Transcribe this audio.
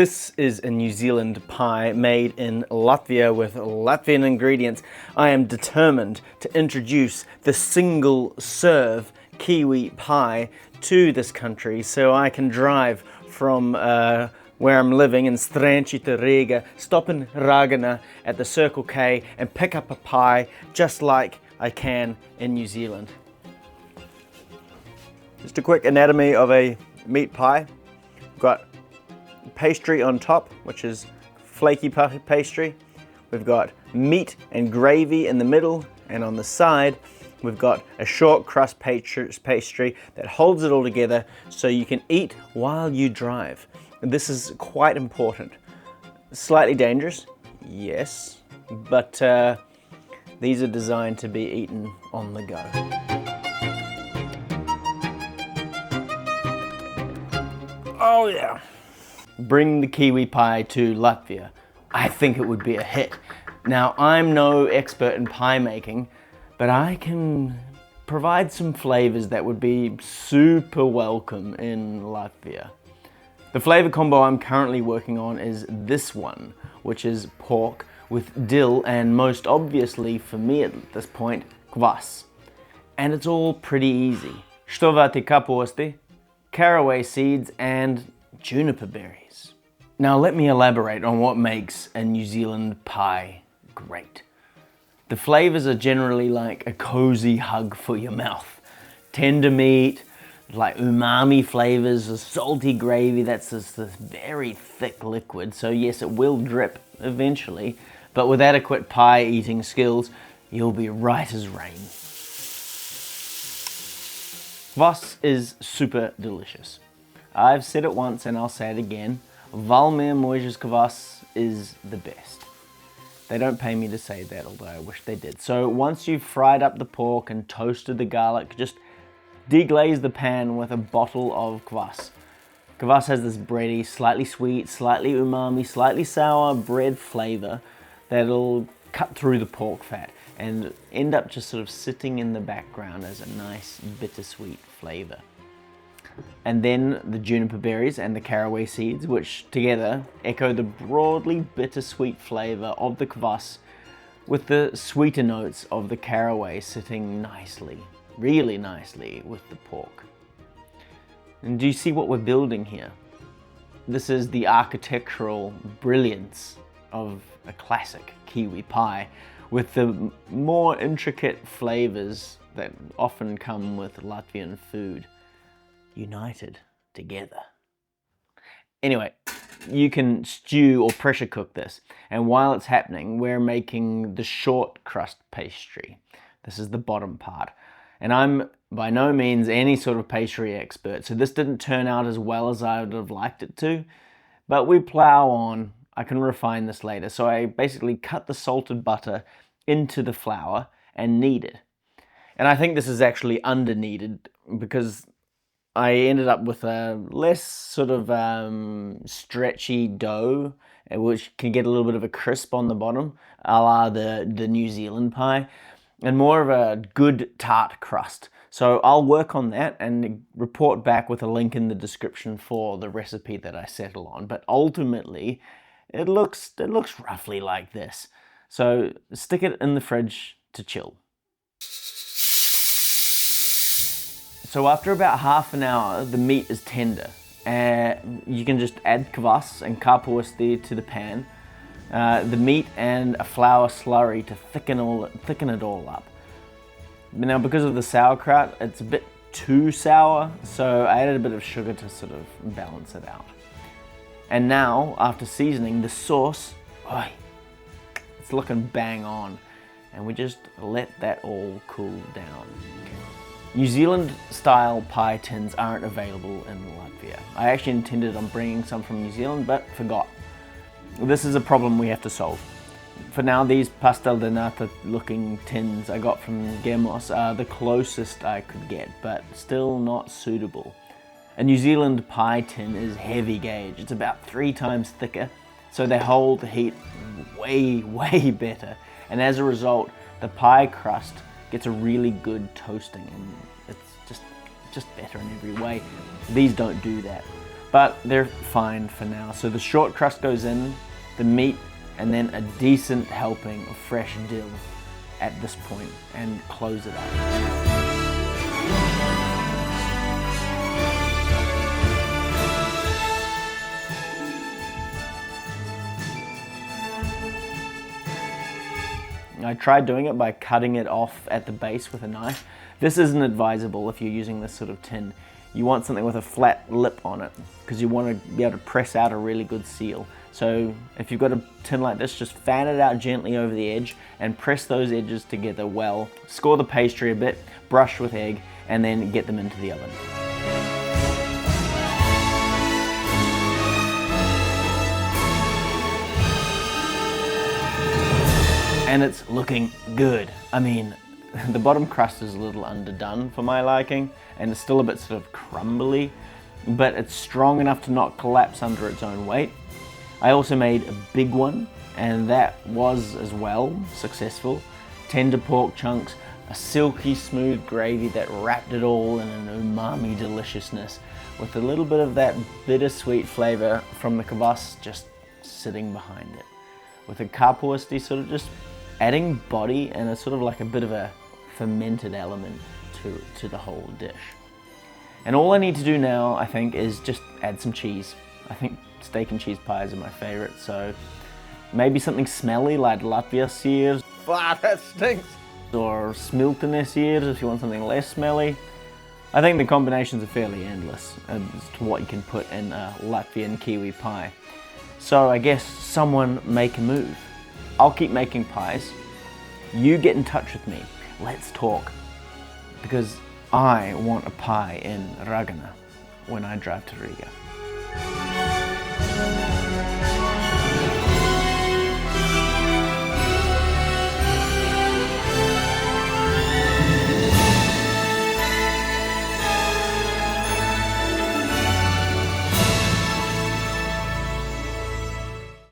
This is a New Zealand pie made in Latvia with Latvian ingredients. I am determined to introduce the single serve kiwi pie to this country so I can drive from where I'm living in Stranci to Riga, stop in Ragana at the Circle K and pick up a pie just like I can in New Zealand. Just a quick anatomy of a meat pie. We've got pastry on top, which is flaky pastry. We've got meat and gravy in the middle, and on the side we've got a short crust pastry that holds it all together so you can eat while you drive. And this is quite important. Slightly dangerous, yes, but these are designed to be eaten on the go. Oh yeah. Bring the kiwi pie to Latvia. I think it would be a hit. Now, I'm no expert in pie making, but I can provide some flavors that would be super welcome in Latvia. The flavor combo I'm currently working on is this one, which is pork with dill and most obviously for me at this point, kvass. And it's all pretty easy. Štovāti kaposti, caraway seeds and juniper berries. Now let me elaborate on what makes a New Zealand pie great. The flavors are generally like a cozy hug for your mouth. Tender meat, like umami flavors, a salty gravy that's this very thick liquid, so yes, it will drip eventually, but with adequate pie eating skills, you'll be right as rain. Kvass is super delicious. I've said it once and I'll say it again. Valmiera Moises Kvass is the best. They don't pay me to say that, although I wish they did. So once you've fried up the pork and toasted the garlic, just deglaze the pan with a bottle of kvass. Kvass has this bready, slightly sweet, slightly umami, slightly sour bread flavor that'll cut through the pork fat and end up just sort of sitting in the background as a nice bittersweet flavor. And then the juniper berries and the caraway seeds, which together echo the broadly bittersweet flavor of the kvass with the sweeter notes of the caraway sitting nicely, really nicely with the pork. And do you see what we're building here? This is the architectural brilliance of a classic kiwi pie with the more intricate flavors that often come with Latvian food united together. Anyway, you can stew or pressure cook this, and while it's happening, we're making the short crust pastry. This is the bottom part, and I'm by no means any sort of pastry expert, so this didn't turn out as well as I would have liked it to, but we plow on. I can refine this later. So I basically cut the salted butter into the flour and knead it. And I think this is actually under kneaded because I ended up with a less sort of stretchy dough, which can get a little bit of a crisp on the bottom, a la the New Zealand pie, and more of a good tart crust. So I'll work on that and report back with a link in the description for the recipe that I settle on. But ultimately, it looks roughly like this. So stick it in the fridge to chill. So after about half an hour, the meat is tender. You can just add kvass and kaposti to the pan, the meat and a flour slurry to thicken it all up. Now because of the sauerkraut, it's a bit too sour, so I added a bit of sugar to sort of balance it out. And now, after seasoning, the sauce, it's looking bang on. And we just let that all cool down. New Zealand style pie tins aren't available in Latvia. I actually intended on bringing some from New Zealand, but forgot. This is a problem we have to solve. For now, these pastel de nata looking tins I got from Gemos are the closest I could get, but still not suitable. A New Zealand pie tin is heavy gauge. It's about 3 times thicker, so they hold the heat way, way better. And as a result, the pie crust gets a really good toasting, and it's just better in every way. These don't do that. but they're fine for now. So the short crust goes in, the meat, and then a decent helping of fresh dill at this point, and close it up. I tried doing it by cutting it off at the base with a knife. This isn't advisable if you're using this sort of tin. You want something with a flat lip on it because you want to be able to press out a really good seal. So if you've got a tin like this, just fan it out gently over the edge and press those edges together well. Score the pastry a bit, brush with egg, and then get them into the oven. And it's looking good. I mean, the bottom crust is a little underdone for my liking, and it's still a bit sort of crumbly, but it's strong enough to not collapse under its own weight. I also made a big one, and that was as well successful. Tender pork chunks, a silky smooth gravy that wrapped it all in an umami deliciousness, with a little bit of that bittersweet flavor from the kvass just sitting behind it, with a kaposti sort of just adding body and a sort of like a bit of a fermented element to the whole dish. And all I need to do now, I think, is just add some cheese. I think steak and cheese pies are my favorite, so maybe something smelly like Latvia sears. Wow, that stinks. Or smiltene sears if you want something less smelly. I think the combinations are fairly endless as to what you can put in a Latvian kiwi pie. So I guess someone make a move. I'll keep making pies. You get in touch with me. Let's talk. Because I want a pie in Ragana when I drive to Riga.